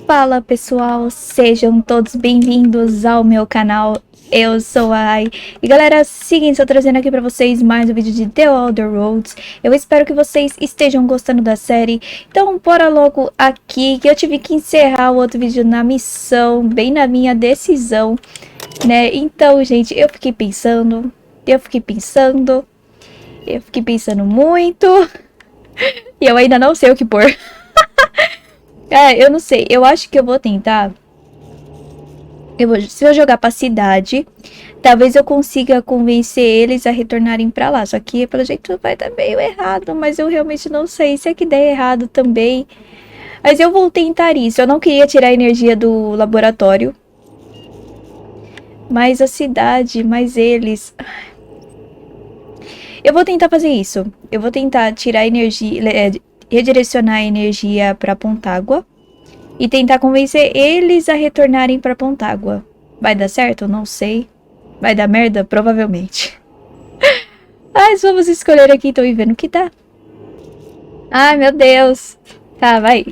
Fala pessoal, sejam todos bem-vindos ao meu canal, eu sou a Ai. E galera, seguinte, estou trazendo aqui para vocês mais um vídeo de The Other Roads. Eu espero que vocês estejam gostando da série, então bora logo aqui, que eu tive que encerrar o outro vídeo na missão, bem na minha decisão, né? Então gente, eu fiquei pensando muito, e eu ainda não sei o que pôr. Eu não sei, eu acho que eu vou tentar. Se eu jogar pra cidade, talvez eu consiga convencer eles a retornarem pra lá. Só que pelo jeito vai dar meio errado, mas eu realmente não sei. Se é que der errado também. Mas eu vou tentar isso. Eu não queria tirar a energia do laboratório. Mas a cidade, mas eles... Eu vou tentar fazer isso. Eu vou tentar tirar a energia... redirecionar a energia pra Pontágua e tentar convencer eles a retornarem pra Pontágua. Vai dar certo? Não sei. Vai dar merda? Provavelmente. Mas vamos escolher aqui, tô vendo o que dá. Ai, meu Deus. Tá, vai.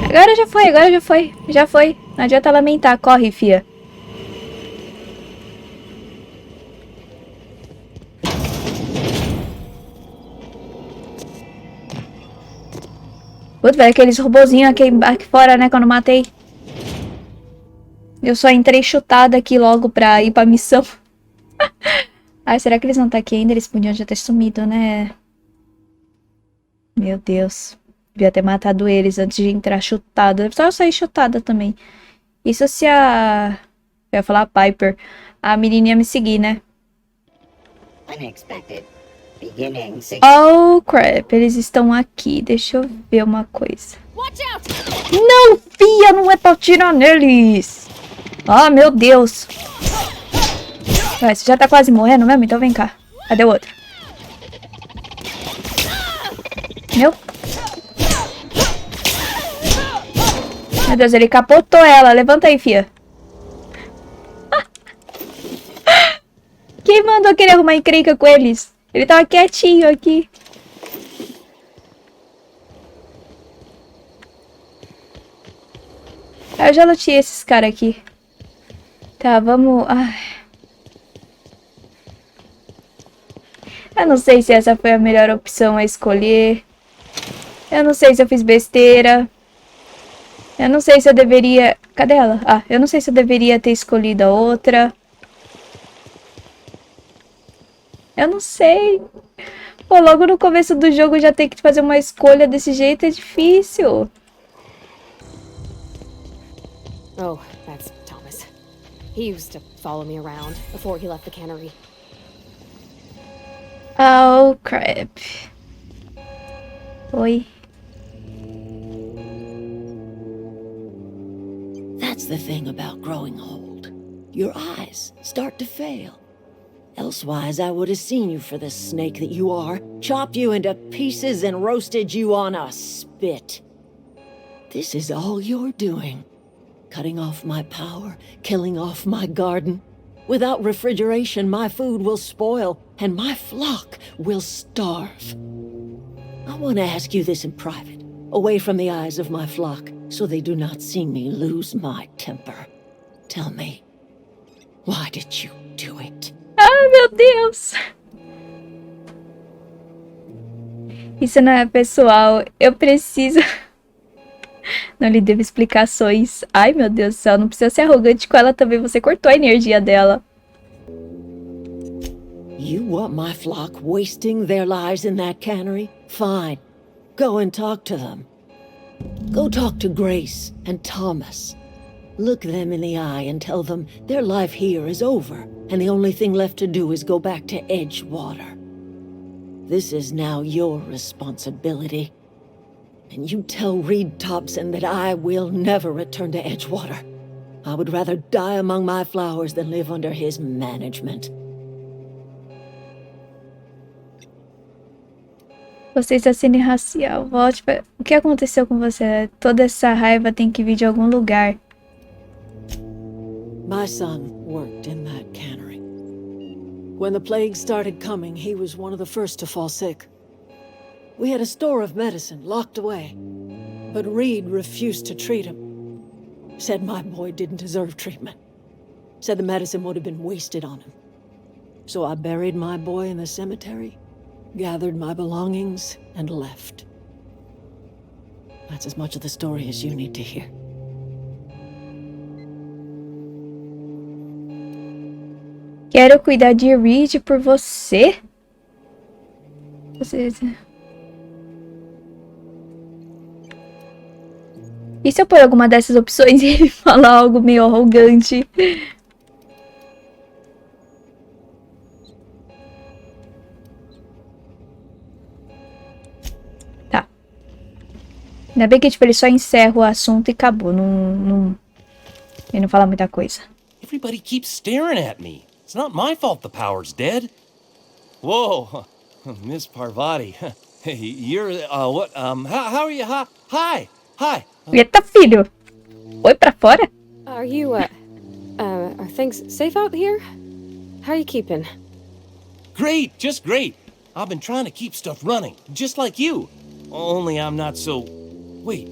Agora já foi. Já foi. Não adianta lamentar. Corre, fia. Putz, velho, aqueles robozinhos aqui fora, né, quando eu matei. Eu só entrei chutada aqui logo pra ir pra missão. Ai, será que eles não tá aqui ainda? Eles podiam já ter sumido, né? Meu Deus. Devia ter matado eles antes de entrar chutada. Só eu sair chutada também. Isso se a... Eu ia falar a Piper. A menininha me seguir, né? Oh, crap. Eles estão aqui. Deixa eu ver uma coisa. Não, fia! Não é pra atirar neles! Ah, meu Deus! Vai, você já tá quase morrendo mesmo? Então vem cá. Cadê o outro? Meu Deus, ele capotou ela. Levanta aí, fia. Quem mandou querer arrumar encrenca com eles? Ele tava quietinho aqui. Eu já lutei esses caras aqui. Tá, vamos... Ai. Eu não sei se essa foi a melhor opção a escolher. Eu não sei se eu fiz besteira. Eu não sei se eu deveria... Cadê ela? Ah, eu não sei se eu deveria ter escolhido a outra. Eu não sei. Pô, logo no começo do jogo já ter que fazer uma escolha desse jeito é difícil. Oh, that's Thomas. He used to follow me around before he left the cannery. Oh, crap. Oi. That's the thing about growing old. Your eyes start to fail. Elsewise, I would have seen you for the snake that you are, chopped you into pieces and roasted you on a spit. This is all you're doing. Cutting off my power, killing off my garden. Without refrigeration, my food will spoil, and my flock will starve. I want to ask you this in private, away from the eyes of my flock, so they do not see me lose my temper. Tell me, why did you do it? Ai, meu Deus. Isso não é pessoal. Eu preciso... Não lhe devo explicações. Ai, meu Deus do céu. Não precisa ser arrogante com ela também. Você cortou a energia dela. You want my flock wasting their lives in that cannery? Fine. Go and talk to them. Go talk to Grace and Thomas. Look them in the eye and tell them their life here is over, and the only thing left to do is go back to Edgewater. This is now your responsibility. And you tell Reed Thompson that I will never return to Edgewater. I would rather die among my flowers than live under his management. Você está sendo irracial. Volte para... O que aconteceu com você? Toda essa raiva tem que vir de algum lugar. My son worked in that cannery. When the plague started coming, he was one of the first to fall sick. We had a store of medicine locked away, but Reed refused to treat him. Said my boy didn't deserve treatment. Said the medicine would have been wasted on him. So I buried my boy in the cemetery, gathered my belongings, and left. That's as much of the story as you need to hear. Quero cuidar de Reed por você? E se eu pôr alguma dessas opções e ele falar algo meio arrogante? Tá. Ainda bem que tipo, ele só encerra o assunto e acabou. Ele não fala muita coisa. Everybody keeps staring at me. It's not my fault the power's dead. Whoa, Miss Parvati. Hey, you're, what, how are you? Hi. Eita, filho! Foi pra fora? Are you, are things safe out here? How are you keeping? Great, just great. I've been trying to keep stuff running, just like you. Only I'm not so... Wait,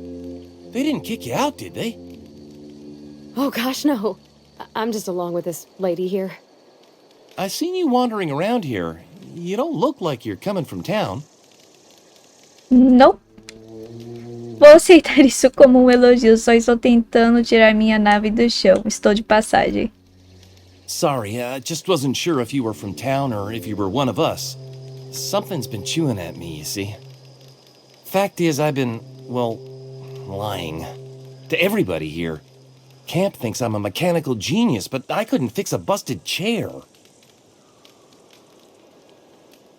they didn't kick you out, did they? Oh gosh, no. I'm just along with this lady here. I seen you wandering around here. You don't look like you're coming from town. Não. Vou aceitar isso como um elogio. Só estou tentando tirar minha nave do chão. Estou de passagem. Sorry, I just wasn't sure if you were from town or if you were one of us. Something's been chewing at me, you see. Fact is, I've been, well, lying. To everybody here. Camp thinks I'm a mechanical genius, but I couldn't fix a busted chair.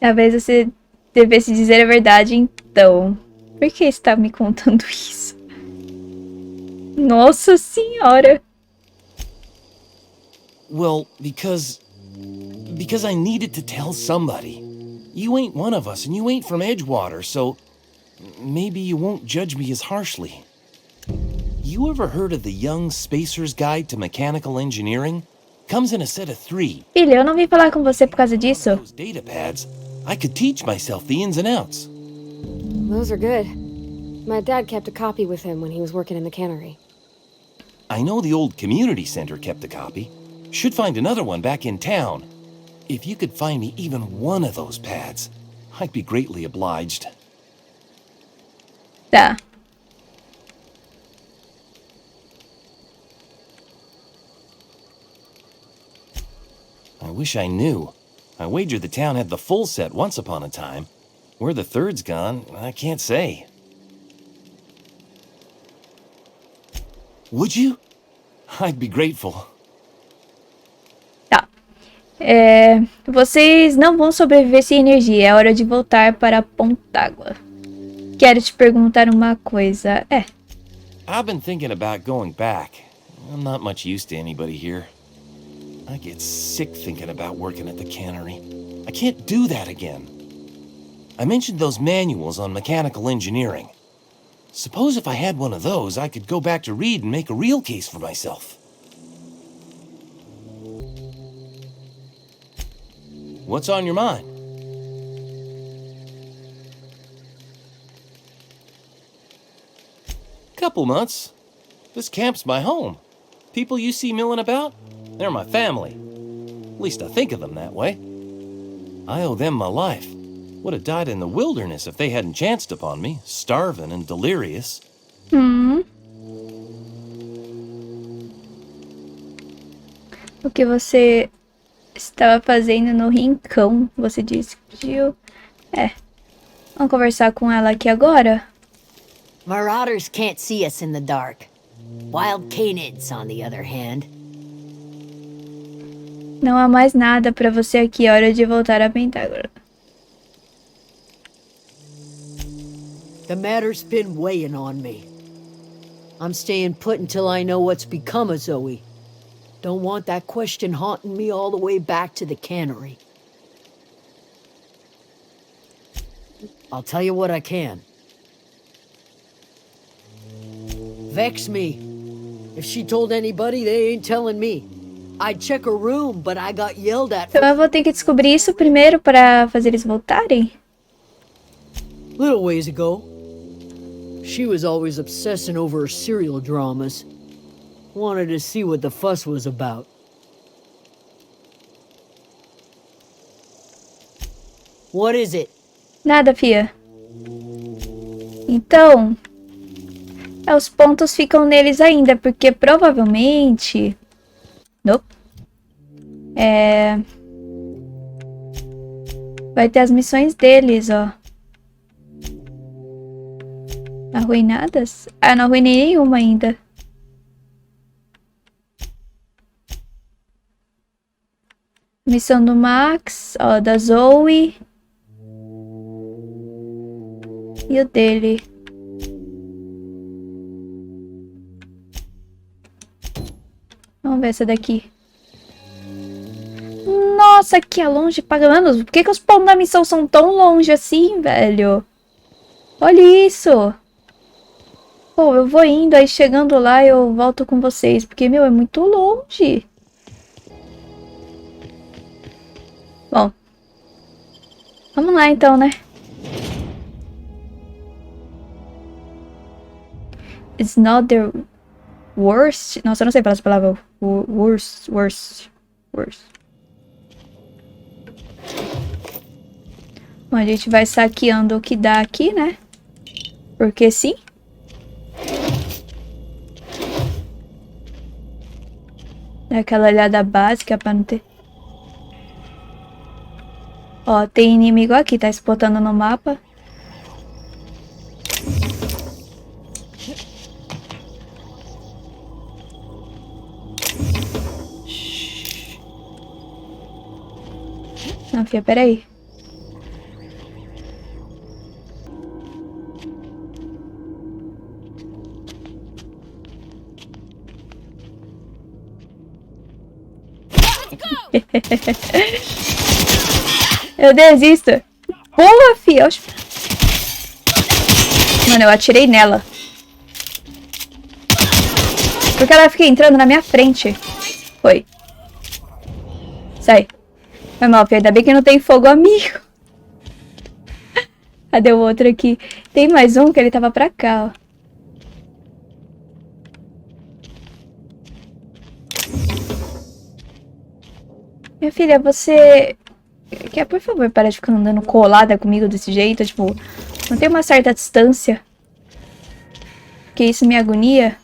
Talvez você devesse dizer a verdade, então. Por que está me contando isso? Nossa senhora! Well, because I needed to tell somebody. You ain't one of us, and you ain't from Edgewater, so maybe you won't judge me as harshly. You ever heard of the Young Spacer's Guide to Mechanical Engineering? Comes in a set of 3. Filha, eu não vim falar com você por causa disso. Those data pads, I could teach myself the ins and outs. Those are good. My dad kept a copy with him when he was working in the cannery. I know the old community center kept a copy. Should find another one back in town. If you could find me even one of those pads, I'd be greatly obliged. Tá. I wish I knew. I wagered the town had the full set once upon a time. Where the third's gone, I can't say. Would you? I'd be grateful. Tá. Vocês não vão sobreviver sem energia. É hora de voltar para a Pontágua. Quero te perguntar uma coisa. I've been thinking about going back. I'm not much use to anybody here. I get sick thinking about working at the cannery. I can't do that again. I mentioned those manuals on mechanical engineering. Suppose if I had one of those, I could go back to Reed and make a real case for myself. What's on your mind? Couple months. This camp's my home. People you see milling about, they're my family. At least I think of them that way. I owe them my life. Would have died in the wilderness if they hadn't chanced upon me, starving and delirious. O que você estava fazendo no rincão? Você disse que viu. Vamos conversar com ela aqui agora? Marauders can't see us in the dark. Wild canids, on the other hand. Não há mais nada pra você aqui. É hora de voltar a Pentágono. The matter's been weighing on me. I'm staying put until I know what's become of Zoe. Don't want that question haunting me all the way back to the cannery. I'll tell you what I can. Vex me. If she told anybody, they ain't telling me. I'd check her room, but I got yelled at. Então eu vou ter que descobrir isso primeiro pra fazer eles voltarem? Little ways ago, she was always obsessing over her serial dramas. Wanted to see what the fuss was about. What is it? Nada, fia. Então, os pontos ficam neles ainda, porque provavelmente... Nope. Vai ter as missões deles, ó. Arruinadas? Ah, não arruinei nenhuma ainda. Missão do Max, ó, da Zoe. E o dele. Vamos ver essa daqui. Nossa, aqui é longe pra caramba. Por que os pontos da missão são tão longe assim, velho? Olha isso. Pô, eu vou indo, aí chegando lá eu volto com vocês. Porque, meu, é muito longe. Bom. Vamos lá então, né? It's not the worst. Nossa, eu não sei falar essa palavra. Worst. Bom, a gente vai saqueando o que dá aqui, né? Porque sim. Dá aquela olhada básica pra não ter... Ó, tem inimigo aqui, tá explotando no mapa. Não, fia, peraí. Eu desisto. Boa, fia. Mano, eu atirei nela. Porque ela fica entrando na minha frente. Foi. Sai. Foi mal, fia. Ainda bem que não tem fogo amigo. Cadê o outro aqui? Tem mais um que ele tava pra cá, ó. Minha filha, você... Quer, por favor, parar de ficar andando colada comigo desse jeito? Tipo, não tem uma certa distância? Porque isso me agonia.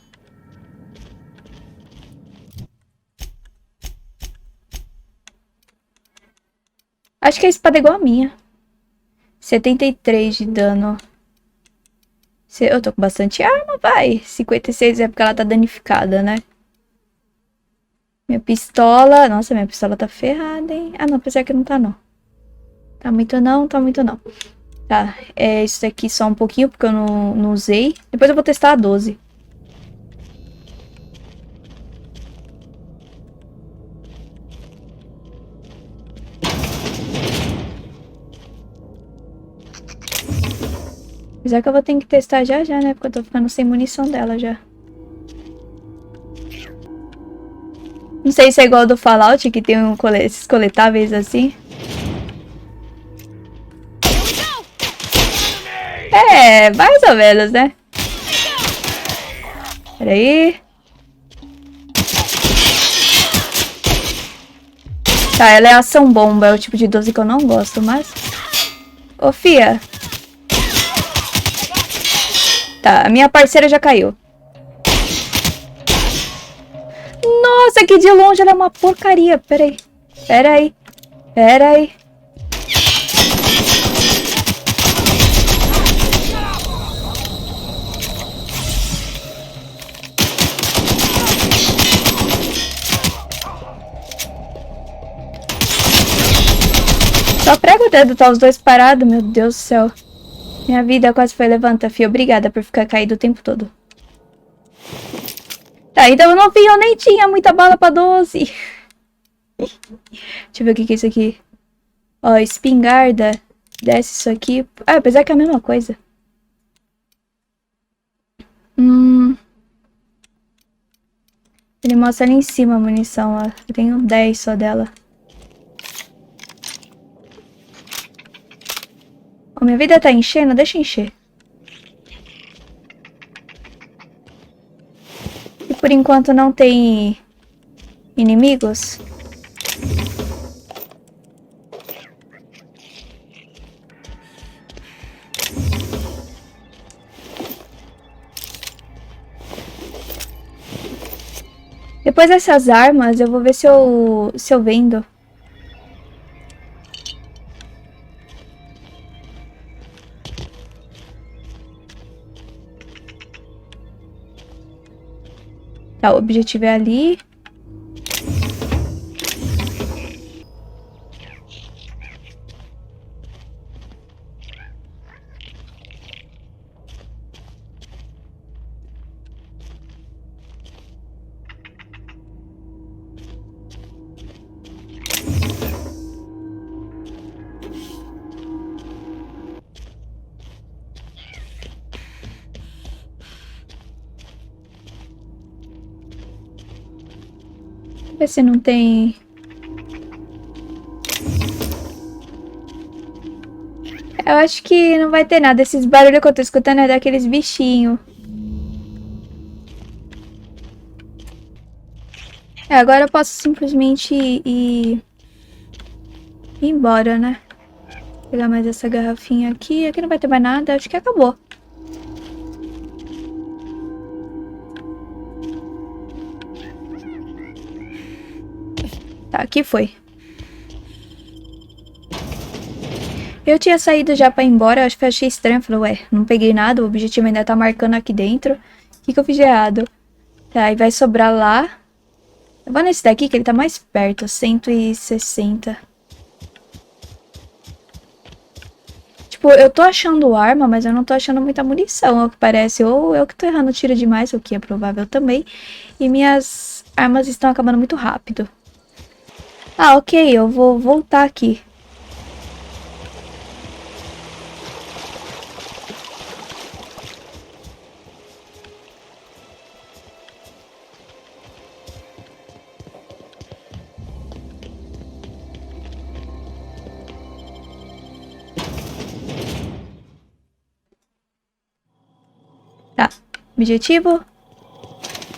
Acho que a espada é igual a minha. 73 de dano. Eu tô com bastante arma, vai. 56 é porque ela tá danificada, né? Minha pistola... Nossa, minha pistola tá ferrada, hein? Ah, não, apesar que não tá, não. Tá muito não, tá muito não. Tá, isso daqui só um pouquinho, porque eu não usei. Depois eu vou testar a 12. Apesar que eu vou ter que testar já, né? Porque eu tô ficando sem munição dela já. Não sei se é igual do Fallout, que tem esses coletáveis assim. É, mais ou menos, né? Peraí. Tá, ela é ação bomba. É o tipo de 12 que eu não gosto, mas... Ô, fia. Tá, a minha parceira já caiu. Nossa, que de longe ela é uma porcaria. Peraí. Só prega o dedo, tá os dois parados, meu Deus do céu. Minha vida quase foi levanta, fia. Obrigada por ficar caído o tempo todo. Tá, então eu não vi, eu nem tinha muita bala pra 12. Deixa eu ver o que é isso aqui. Ó, espingarda. Desce isso aqui. Ah, apesar que é a mesma coisa. Ele mostra ali em cima a munição, ó. Eu tenho 10 só dela. Ó, minha vida tá enchendo, deixa encher. E por enquanto não tem inimigos. Depois dessas armas, eu vou ver se eu vendo. Tá, o objetivo é ali. Ver se não tem. Eu acho que não vai ter nada. Esses barulhos que eu tô escutando é daqueles bichinhos. É, agora eu posso simplesmente ir embora, né? Pegar mais essa garrafinha aqui. Aqui não vai ter mais nada. Acho que acabou. Tá, aqui foi. Eu tinha saído já pra ir embora, acho que eu achei estranho. Falei, ué, não peguei nada, o objetivo ainda tá marcando aqui dentro. O que eu fiz de errado? Tá, e vai sobrar lá. Eu vou nesse daqui que ele tá mais perto, 160. Tipo, eu tô achando arma, mas eu não tô achando muita munição, ao que parece. Ou eu que tô errando tiro demais, o que é provável também. E minhas armas estão acabando muito rápido. Ah, ok, eu vou voltar aqui. Tá, objetivo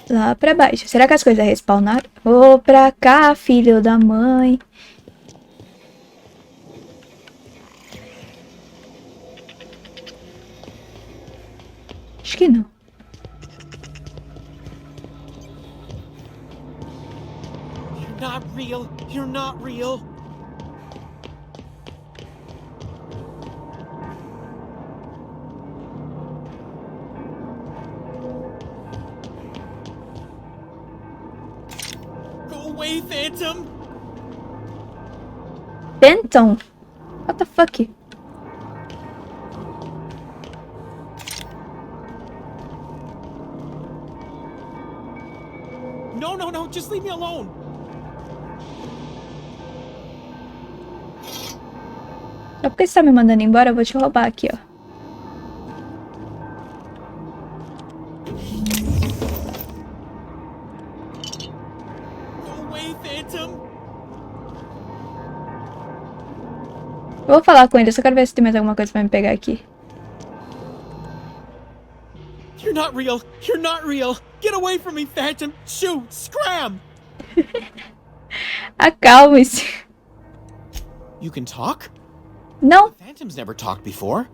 lá pra baixo. Será que as coisas respawnaram? Ô, pra cá, filho da mãe. Acho que não. You're not real. You're not real. Go away, Phantom. Phantom? What the fuck? No, no, no. Just leave me alone. Só porque você tá me mandando embora, eu vou te roubar aqui, ó. Go away, Phantom. Eu vou falar com ele, eu só quero ver se tem mais alguma coisa pra me pegar aqui. You're not real. You're not real. Get away from me, Phantom. Shoot. Scram. Acalme-se. You can talk? Não. Phantom's never talked before.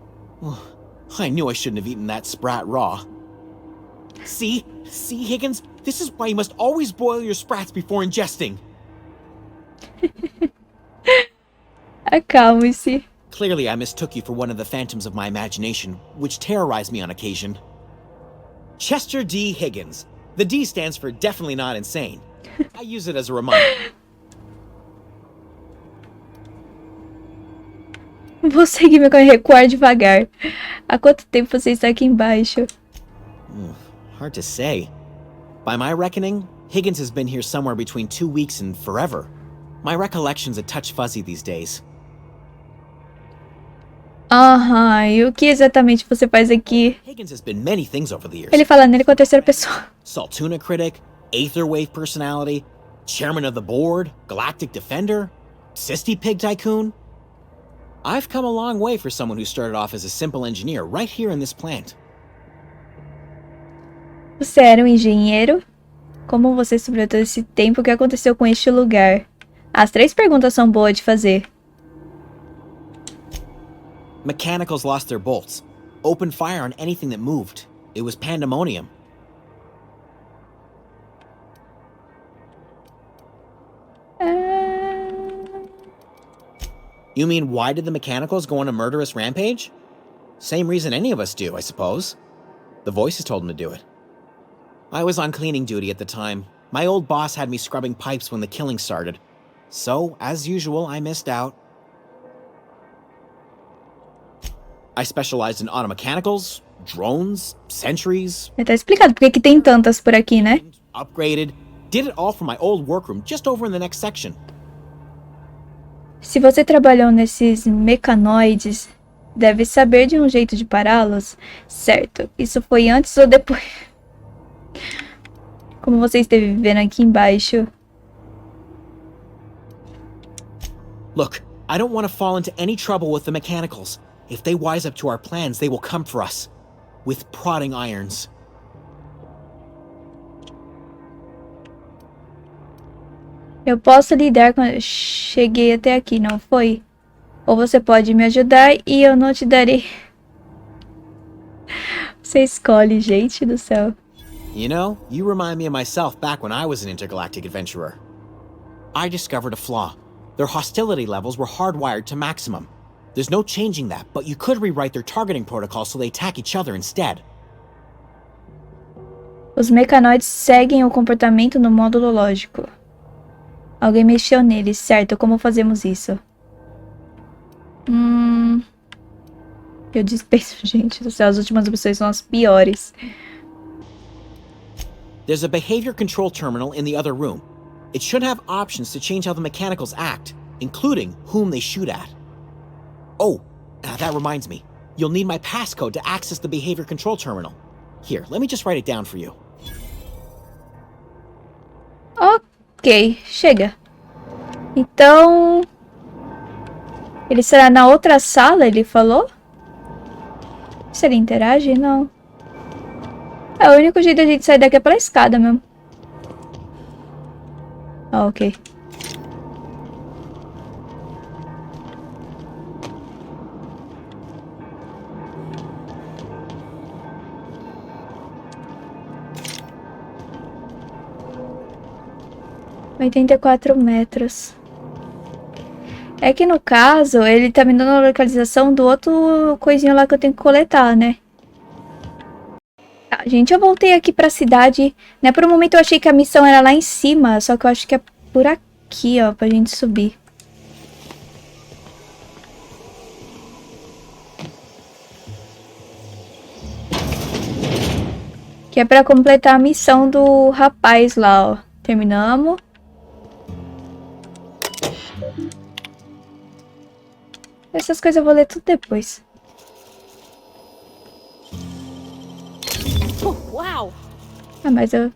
I knew I shouldn't have eaten that sprat raw. See? See, Higgins? This is why you must always boil your sprats before ingesting. Acalme-se. Clearly, I mistook you for one of the phantoms of my imagination, which terrorized me on occasion. Chester D. Higgins. The D stands for definitely not insane. I use it as a reminder. Vou seguir meu caminho, recuar devagar. Há quanto tempo você está aqui embaixo? Hard to say. By my reckoning, Higgins has been here somewhere between 2 weeks and forever. My recollection's a touch fuzzy these days. Aham, e o que exatamente você faz aqui? Higgins has been many things over the years. Ele fala nele com a terceira pessoa. Saltuna critic, Aether Wave personality, chairman of the board, galactic defender, Sisty Pig tycoon. I've come a long way for someone who started off as a simple engineer right here in this plant. Você era um engenheiro? Como você sobreviveu todo esse tempo? O que aconteceu com este lugar? As 3 perguntas são boas de fazer. Mechanicals lost their bolts. Opened fire on anything that moved. It was pandemonium. You mean, why did the Mechanicals go on a murderous rampage? Same reason any of us do, I suppose. The voices told them to do it. I was on cleaning duty at the time. My old boss had me scrubbing pipes when the killing started. So, as usual, I missed out. I specialized in automechanicals, drones, sentries. Tá explicado porque que tem tantas por aqui, né? Upgraded. Did it all from my old workroom just over in the next section. Se você trabalhou nesses mecanoides, deve saber de um jeito de pará-los. Certo. Isso foi antes ou depois? Como você esteve vivendo aqui embaixo. Look, I don't want to fall into any trouble with the Mechanicals. If they wise up to our plans, they will come for us. With prodding irons. Eu posso lidar com... Cheguei até aqui, não foi? Ou você pode me ajudar e eu não te darei... Você escolhe, gente do céu. You know, you remind me of myself back when I was an intergalactic adventurer. I discovered a flaw. Their hostility levels were hardwired to maximum. There's no changing that, but you could rewrite their targeting protocol so they attack each other instead. Os mecanoides seguem o comportamento no módulo lógico. Alguém mexeu neles, certo? Como fazemos isso? Eu dispenso, gente do céu. As últimas opções são as piores. There's a behavior control terminal in the other room. It should have options to change how the mechanicals act, including whom they shoot at. Oh, that reminds me. You'll need my passcode to access the behavior control terminal. Here, let me just write it down for you. Ok, chega. Então... Ele será na outra sala, ele falou? Se ele interage? Não. É, o único jeito da gente sair daqui é pela escada mesmo. Ah, ok. $84. É que no caso, ele tá me dando a localização do outro coisinho lá que eu tenho que coletar, né? Tá, gente, eu voltei aqui pra cidade, né? Por um momento eu achei que a missão era lá em cima, só que eu acho que é por aqui, ó, pra gente subir. Que é pra completar a missão do rapaz lá, ó. Terminamos. Essas coisas eu vou ler tudo depois. Wow! Ah, mas eu...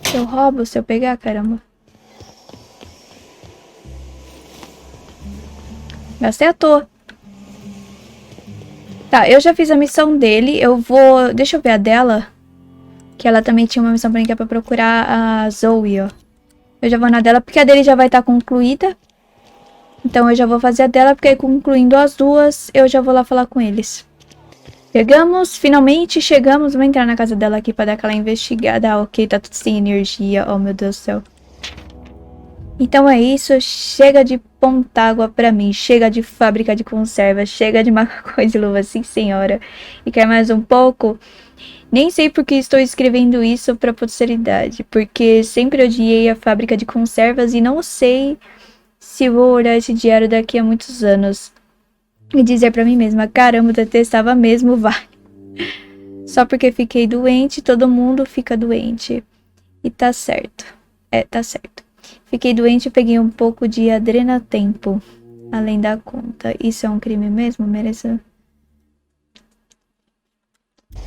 Se eu roubo, se eu pegar, caramba. Gastei à toa. Tá, eu já fiz a missão dele. Eu vou... Deixa eu ver a dela. Que ela também tinha uma missão pra mim que é pra procurar a Zoe, ó. Eu já vou na dela porque a dele já vai estar concluída. Então eu já vou fazer a dela, porque aí concluindo as duas, eu já vou lá falar com eles. Chegamos, finalmente chegamos. Vou entrar na casa dela aqui pra dar aquela investigada. Ah, ok, tá tudo sem energia. Oh, meu Deus do céu. Então é isso. Chega de pontágua pra mim. Chega de fábrica de conserva. Chega de macacões de luva, sim senhora. E quer mais um pouco? Nem sei por que estou escrevendo isso pra posteridade. Porque sempre odiei a fábrica de conservas e não sei... se vou olhar esse diário daqui a muitos anos e dizer pra mim mesma, caramba, detestava mesmo, vai. Só porque fiquei doente, todo mundo fica doente. E tá certo. É, tá certo. Fiquei doente e peguei um pouco de adrenatempo, além da conta. Isso é um crime mesmo? Merece...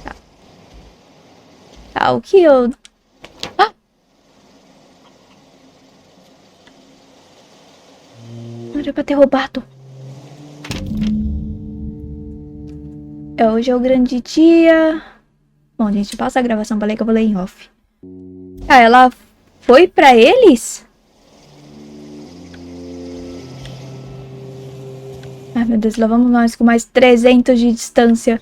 Tá. Tá, o que eu pra ter roubado. Hoje é o grande dia. Bom, gente, passa a gravação pra ler que eu vou ler em off. Ah, ela foi pra eles? Ai, meu Deus, lá vamos nós com mais 300 de distância.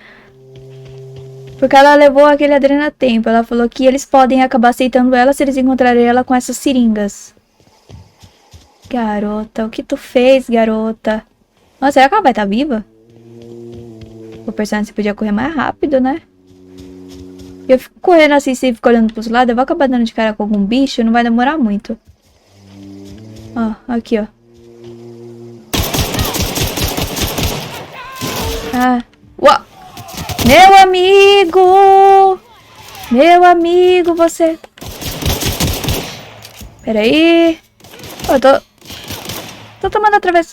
Porque ela levou aquele adrenatempo. Ela falou que eles podem acabar aceitando ela se eles encontrarem ela com essas seringas. Garota, o que tu fez, garota? Nossa, será que ela vai estar viva? O personagem podia correr mais rápido, né? Eu fico correndo assim, se fico olhando pros lados, eu vou acabar dando de cara com algum bicho, não vai demorar muito. Ó, aqui, ó. Ah, uau! Meu amigo! Meu amigo, você... Peraí. Eu tô tomando outra vez.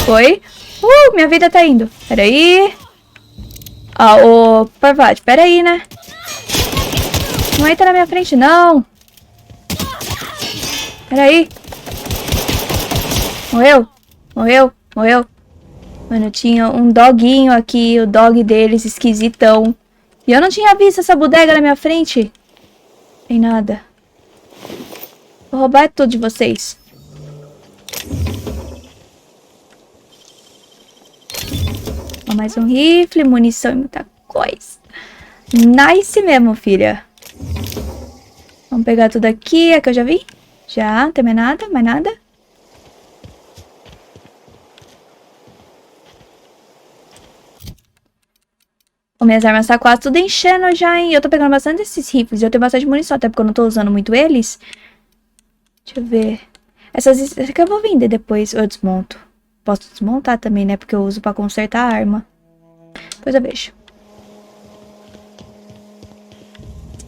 Foi. Minha vida tá indo. Peraí. Ah, ô, Parvati, peraí, né? Não entra na minha frente, não. Peraí. Morreu. Morreu. Morreu. Mano, tinha um doguinho aqui, o dog deles, esquisitão. E eu não tinha visto essa bodega na minha frente. Tem nada. Vou roubar tudo de vocês. Ó, mais um rifle, munição e muita coisa. Nice mesmo, filha. Vamos pegar tudo aqui. Aqui eu já vi. Já, não tem mais nada, mais nada. Minhas armas tá quase tudo enchendo já, hein? Eu tô pegando bastante desses rifles. Eu tenho bastante munição, até porque eu não tô usando muito eles. Deixa eu ver. Essas aqui eu vou vender depois. Eu desmonto. Posso desmontar também, né? Porque eu uso pra consertar a arma. Depois eu vejo.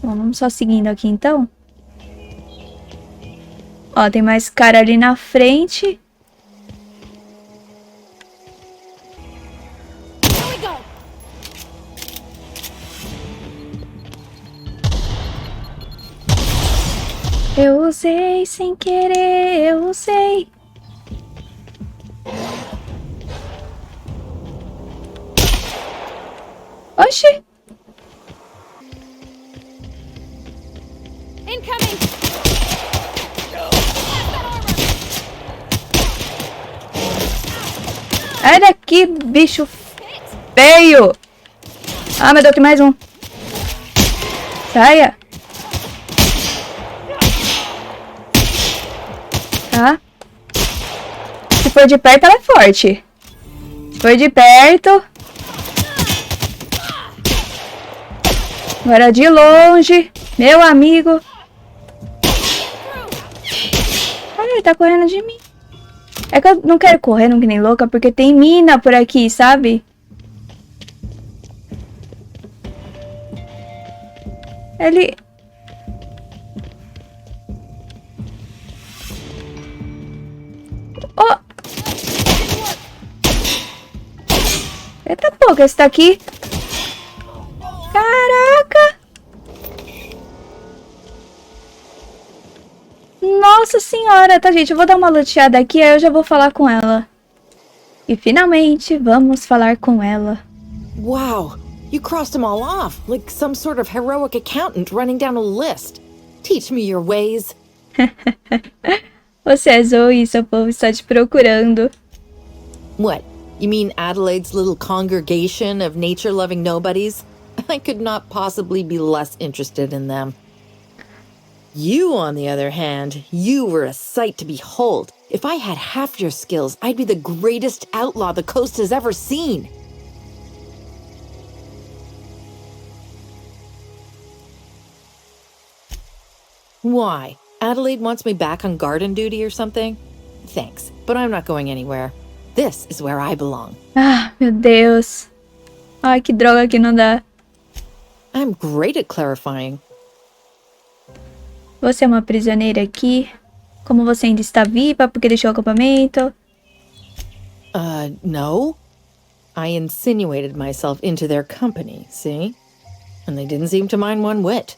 Bom, vamos só seguindo aqui, então. Ó, tem mais cara ali na frente. Eu usei sem querer, eu usei. Oxi! Incoming! Sai daqui, bicho feio! Ah, meu Deus, tem mais um. Saia! Tá? Se for de perto, ela é forte. Se for de perto... Agora de longe. Meu amigo. Olha, ele tá correndo de mim. É que eu não quero correr, não que nem louca, porque tem mina por aqui, sabe? Ele... Oh! Eita pouco, esse tá aqui. Caraca! Nossa senhora, tá, gente? Eu vou dar uma luteada aqui, aí eu já vou falar com ela. E finalmente, vamos falar com ela. Wow, you crossed them all off, like some sort of heroic accountant running down a list. Teach me your ways. Você é Zoe, seu povo está te procurando. What, you mean Adelaide's little congregation of nature-loving nobodies? I could not possibly be less interested in them. You, on the other hand, you were a sight to behold. If I had half your skills, I'd be the greatest outlaw the coast has ever seen. Why? Adelaide wants me back on garden duty or something? Thanks, but I'm not going anywhere. This is where I belong. Ah, meu Deus. Ai, que droga que não dá. I'm great at clarifying. Você é uma prisioneira aqui. Como você ainda está viva porque deixou o acampamento? No. I insinuated myself into their company, see? and they didn't seem to mind one whit.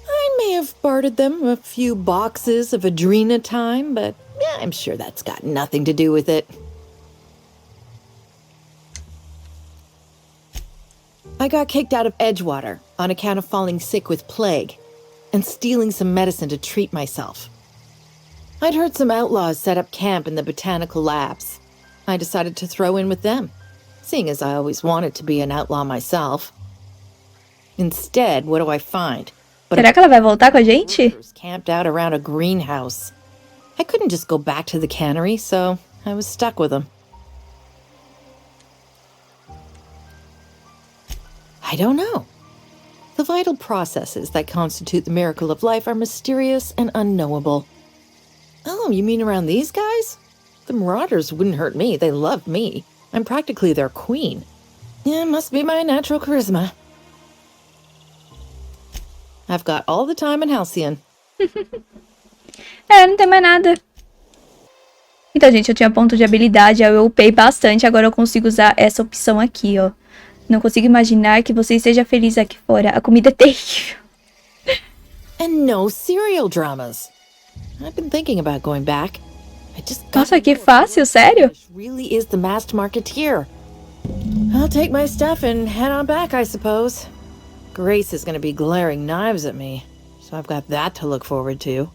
I may have bartered them a few boxes of Adrena time, but I'm sure that's got nothing to do with it. I got kicked out of Edgewater on account of falling sick with plague and stealing some medicine to treat myself. I'd heard some outlaws set up camp in the botanical labs. I decided to throw in with them, seeing as I always wanted to be an outlaw myself. Instead, what do I find? Será que ela vai voltar com a gente? Camped out around a greenhouse. I couldn't just go back to the cannery, so I was stuck with them. I don't know. The vital processes that constitute the miracle of life are mysterious and unknowable. Oh, you mean around these guys? The marauders wouldn't hurt me. They love me. I'm practically their queen. Yeah, must be my natural charisma. I've got all the time in Halcyon. Não tem mais nada. Então, gente, eu tinha ponto de habilidade, eu upei bastante, agora eu consigo usar essa opção aqui, ó. Não consigo imaginar que você esteja feliz aqui fora. A comida é terrível. And no serial dramas. I've been thinking about going back. I just Nossa, que fácil, sério? really is the masked marketeer. I'll take my stuff and head on back, I suppose. Grace is going to be glaring knives at me, so I've got that to look forward to.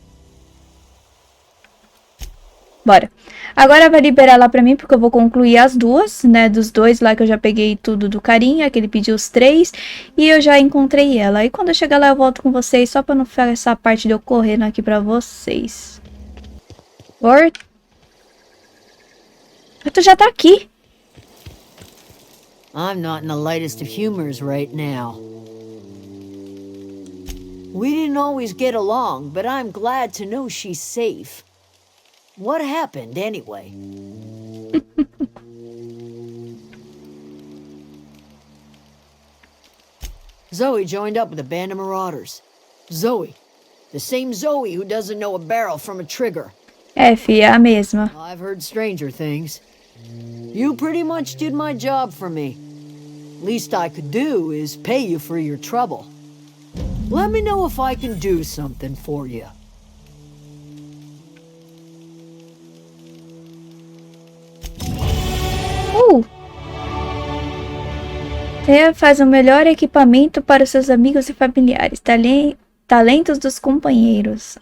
Bora. Agora vai liberar lá pra mim, porque eu vou concluir as duas, né? Dos dois lá que eu já peguei tudo do carinha, que ele pediu os 3. E eu já encontrei ela. E quando eu chegar lá eu volto com vocês, só pra não ficar essa parte de eu correndo aqui pra vocês. Tu já tá aqui. I'm not in the lightest of humors right now. We didn't always get along, but I'm glad to know she's safe. What happened, anyway? Zoe joined up with a band of marauders. Zoe. The same Zoe who doesn't know a barrel from a trigger. É, filha, é a mesma. I've heard stranger things. You pretty much did my job for me. Least I could do is pay you for your trouble. Let me know if I can do something for you. Você faz o melhor equipamento para os seus amigos e familiares. Talentos dos companheiros.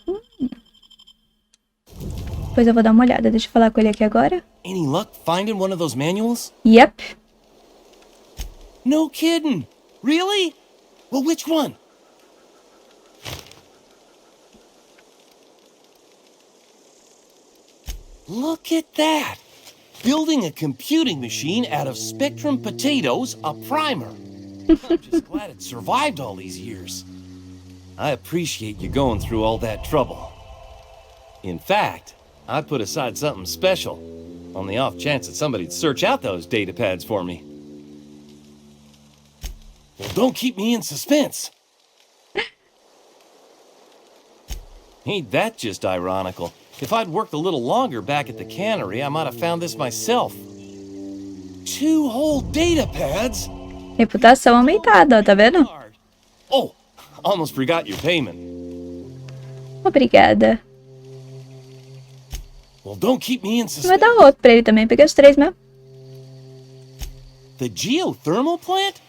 Depois eu vou dar uma olhada. Deixa eu falar com ele aqui agora. Any luck finding one of those manuals? Yep. No kidding. Really? Well, which one? Look at that. Building a computing machine out of Spectrum potatoes, a primer. I'm just glad it survived all these years. I appreciate you going through all that trouble. In fact, I put aside something special on the off chance that somebody'd search out those data pads for me. Well, don't keep me in suspense. Ain't that just ironical? If I'd worked a little longer back at the cannery, I might have found this myself. 2 whole data pads? Reputação aumentada, ó, tá vendo? Oh, almost forgot your payment. Obrigada. Well, don't keep me in Vai suspense. dar outro pra ele também. Peguei os 3 mesmo. The geothermal plant?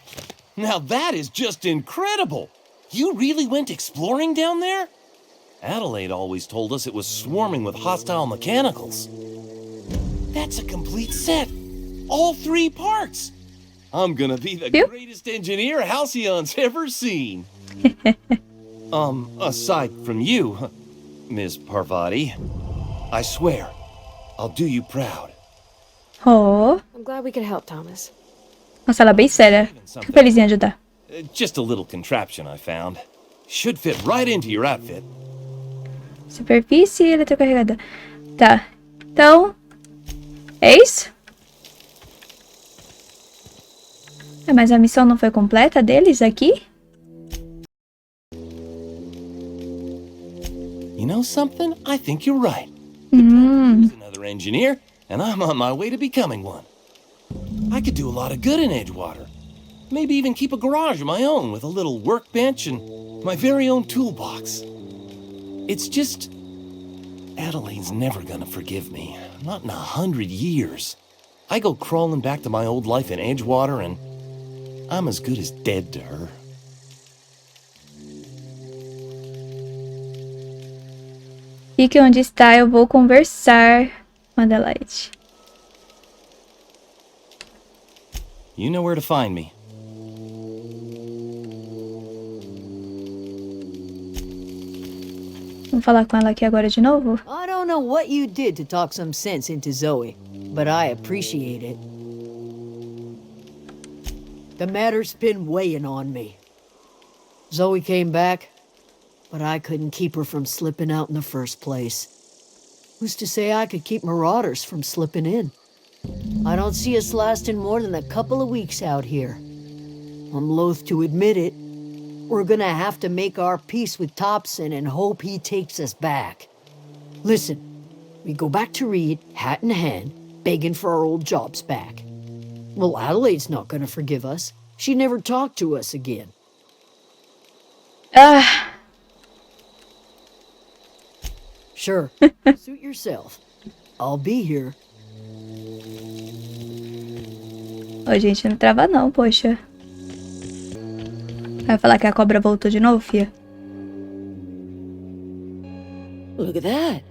Now that is just incredible. You really went exploring down there? Adelaide always told us it was swarming with hostile mechanicals. That's a complete set. All 3 parts. I'm gonna be the Yep. greatest engineer Halcyon's ever seen. Aside from you, Ms. Parvati, I swear, I'll do you proud. Oh. I'm glad we could help, Thomas. Nossa, ela é bem séria. Fico feliz em ajudar. Just a little contraption I found. Should fit right into your outfit. Superfície eletrocarregada. Tá. Então. É isso? Mas a missão não foi completa deles aqui? You know something? I think you're right. He's another engineer, and I'm on my way to becoming one. I could do a lot of good in Edgewater. Maybe even keep a garage of my own with a little workbench and my very own toolbox. It's just... Adelaide's never gonna forgive me. Not in 100 years. I go crawling back to my old life in Edgewater and I'm as good as dead to her. Fique onde está, eu vou conversar com Adelaide. You know where to find me. Vamos falar com ela aqui agora de novo? I don't know what you did to talk some sense into Zoe, but I appreciate it. The matter's been weighing on me. Zoe came back, but I couldn't keep her from slipping out in the first place. Who's to say I could keep marauders from slipping in? I don't see us lasting more than a couple of weeks out here. I'm loath to admit it. We're gonna have to make our peace with Thompson and hope he takes us back. Listen, we go back to Reed, hat in hand, begging for our old jobs back. Well, Adelaide's not gonna forgive us. She never talked to us again. Ah, Sure, suit yourself. I'll be here. ô, gente, não trava não, poxa. Vai falar que a cobra voltou de novo, fia? Look at that.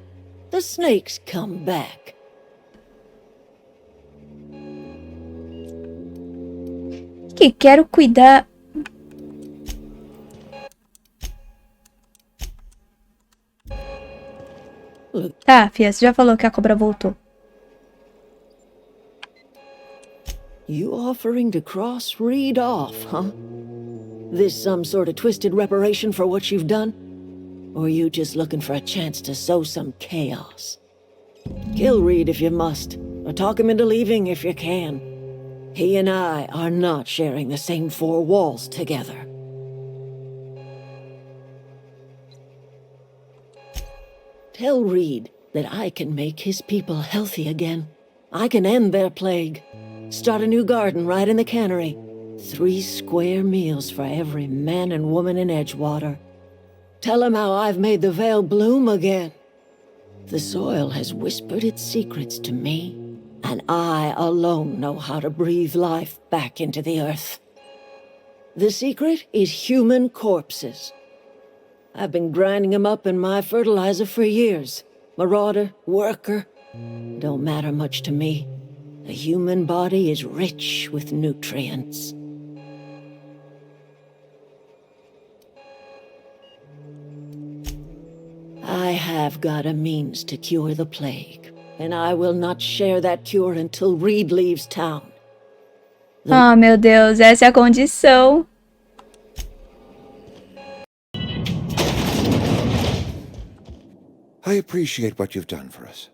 The snake's come back. Que quero cuidar... Tá, fia, você já falou que a cobra voltou. You offering to cross Reed off, huh? This some sort of twisted reparation for what you've done? Or you just looking for a chance to sow some chaos? Kill Reed if you must, or talk him into leaving if you can. He and I are not sharing the same four walls together. Tell Reed that I can make his people healthy again. I can end their plague. Start a new garden right in the cannery. 3 square meals for every man and woman in Edgewater. Tell him how I've made the Vale bloom again. The soil has whispered its secrets to me, and I alone know how to breathe life back into the earth. The secret is human corpses. I've been grinding them up in my fertilizer for years. Marauder, worker, don't matter much to me. The human body is rich with nutrients. I have got a means to cure the plague, and I will not share that cure until Reed leaves town. Ah, meu Deus, essa é a condição. I appreciate what you've done for us.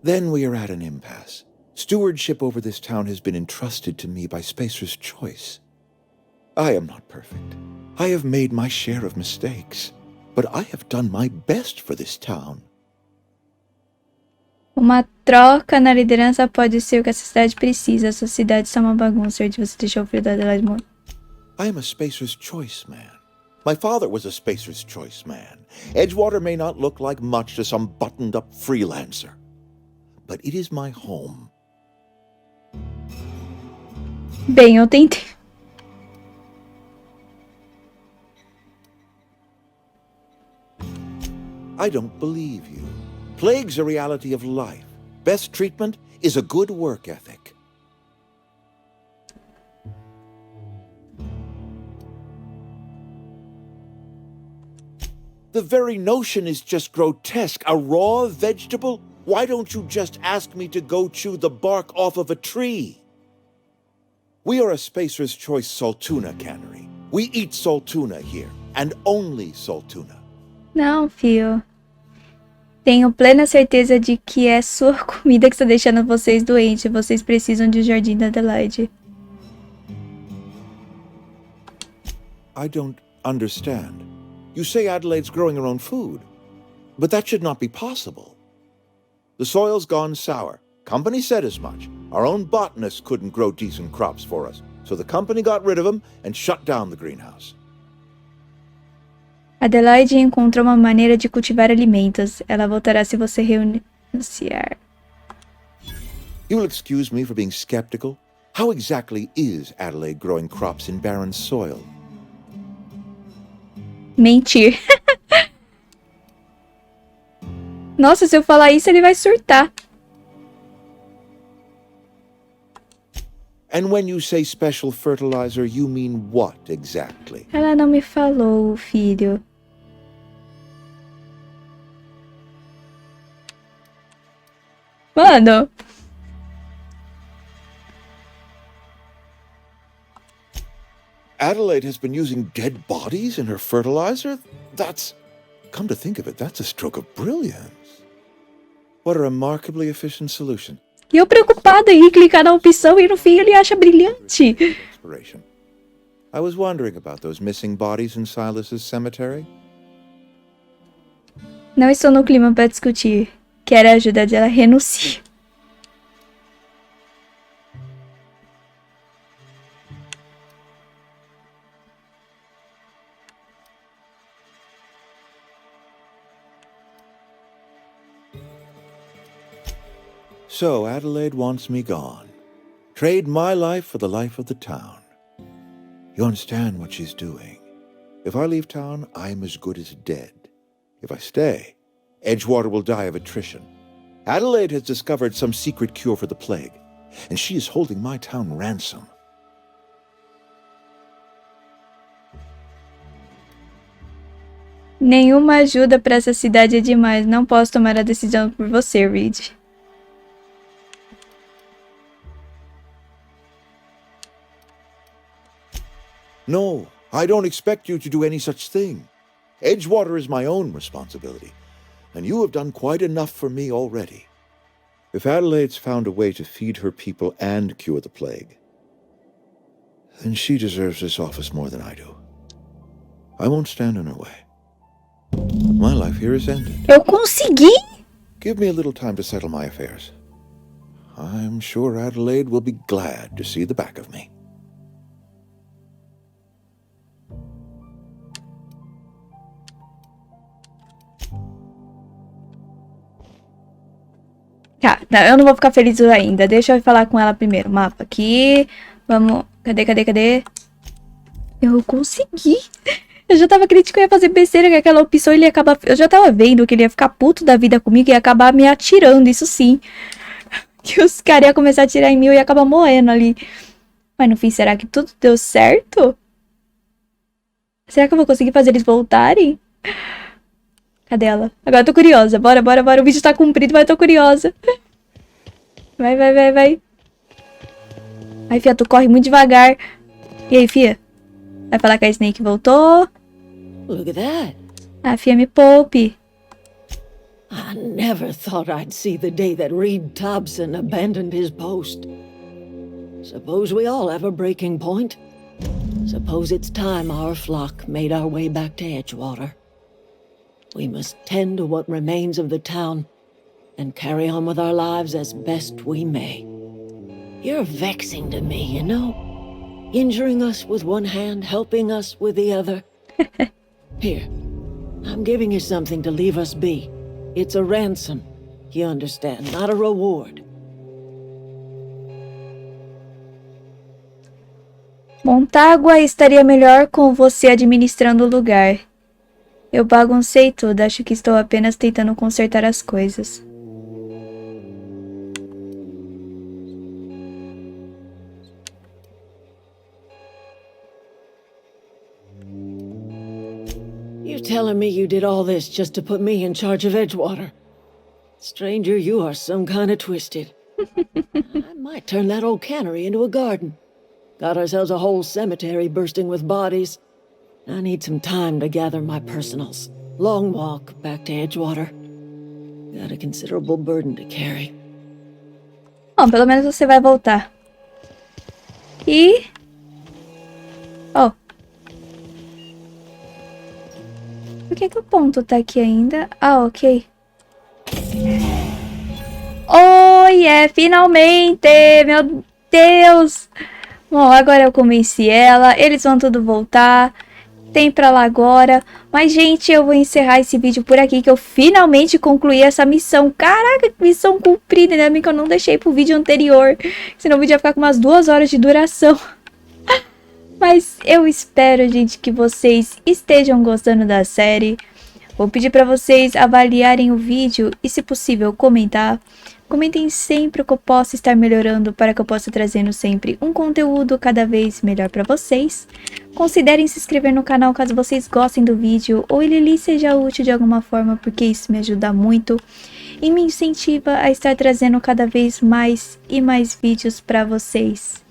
Then we are at an impasse. Stewardship over this town has been entrusted to me by Spacer's choice. I am not perfect. I have made my share of mistakes, but I have done my best for this town. Uma troca na liderança pode ser o que essa cidade precisa. A sua cidade está uma bagunça. De você deixou o filho da Adelaide morrer. I am a Spacer's choice man. My father was a Spacer's choice man. Edgewater may not look like much to some buttoned-up freelancer, but it is my home. Bem, eu tentei. I don't believe you. Plague's a reality of life. Best treatment is a good work ethic. The very notion is just grotesque. A raw vegetable? Why don't you just ask me to go chew the bark off of a tree? We are a Spacer's Choice Saltuna cannery. We eat saltuna here, and only saltuna. Não, fio. Tenho plena certeza de que é sua comida que está deixando vocês doentes. Vocês precisam de um jardim da Adelaide. I don't understand. You say Adelaide's growing her own food, but that should not be possible. The soil's gone sour. Company said as much. Our own botanists couldn't grow decent crops for us, so the company got rid of them and shut down the greenhouse. Adelaide encontrou uma maneira de cultivar alimentos. Ela voltará se você renunciar. You'll excuse me for being skeptical. How exactly is Adelaide growing crops in barren soil? Mentir. Nossa, se eu falar isso, ele vai surtar. And when you say special fertilizer, you mean what exactly? Ela não me falou, filho. Mano. Adelaide has been using dead bodies in her fertilizer? That's... Come to think of it, that's a stroke of brilliance. What a remarkably efficient solution. E eu preocupada em clicar na opção e no fim ele acha brilhante. Inspiration. I was wondering about those missing bodies in Silas's cemetery. Não estou no clima para discutir. Quero a ajuda dela, renuncie. So Adelaide wants me gone. Trade my life for the life of the town. You understand what she's doing. If I leave town, I'm as good as dead. If I stay, Edgewater will die of attrition. Adelaide has discovered some secret cure for the plague, and she is holding my town ransom. Nenhuma ajuda para essa cidade é demais. Não posso tomar a decisão por você, Reed. No, I don't expect you to do any such thing. Edgewater is my own responsibility, and you have done quite enough for me already. If Adelaide's found a way to feed her people and cure the plague, then she deserves this office more than I do. I won't stand in her way. My life here is ended. Eu consegui? Give me a little time to settle my affairs. I'm sure Adelaide will be glad to see the back of me. Tá, não, eu não vou ficar feliz ainda. Deixa eu falar com ela primeiro. Mapa aqui. Vamos. Cadê? Eu consegui. Eu já tava acreditando que eu ia fazer besteira com aquela opção. Ele ia acabar. Eu já tava vendo que ele ia ficar puto da vida comigo e ia acabar me atirando. Isso sim. Que os caras iam começar a atirar em mim e eu ia acabar morrendo ali. Mas no fim, será que tudo deu certo? Será que eu vou conseguir fazer eles voltarem? Cadê ela? Agora eu tô curiosa. Bora. O vídeo tá comprido, mas eu tô curiosa. Vai. Ai, fia, tu corre muito devagar. E aí, fia? Vai falar que a Snake voltou? Look at that. Ah, fia, me poupe. I never thought I'd see the day that Reed Thompson abandoned his post. Suppose we all have a breaking point. Suppose it's time our flock made our way back to Edgewater. We must tend to what remains of the town and carry on with our lives as best we may. You're vexing to me, you know? Injuring us with one hand, helping us with the other. Here, I'm giving you something to leave us be. It's a ransom, you understand, not a reward. Montágua estaria melhor com você administrando o lugar. Eu baguncei tudo, acho que estou apenas tentando consertar as coisas. You telling me you did all this just to put me in charge of Edgewater? Stranger, you are some kind of twisted. I might turn that old cannery into a garden. Got ourselves a whole cemetery bursting with bodies. I need some time to gather my personals. Long walk back to Edgewater. Got a considerable burden to carry. Bom, pelo menos você vai voltar. E... Oh. Por que o ponto tá aqui ainda? Ah, ok. que é finalmente, meu Deus. Bom, agora eu convenci ela, eles vão tudo voltar. Tem pra lá agora. Mas, gente, eu vou encerrar esse vídeo por aqui, que eu finalmente concluí essa missão. Caraca, que missão cumprida, ainda bem que eu não deixei pro vídeo anterior. Senão o vídeo ia ficar com umas 2 horas de duração. Mas eu espero, gente, que vocês estejam gostando da série. Vou pedir para vocês avaliarem o vídeo e, se possível, comentar. Comentem sempre o que eu posso estar melhorando para que eu possa trazendo sempre um conteúdo cada vez melhor para vocês. Considerem se inscrever no canal caso vocês gostem do vídeo ou ele lhe seja útil de alguma forma, porque isso me ajuda muito e me incentiva a estar trazendo cada vez mais e mais vídeos para vocês.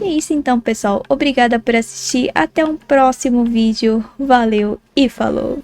E é isso então, pessoal. Obrigada por assistir. Até um próximo vídeo. Valeu e falou!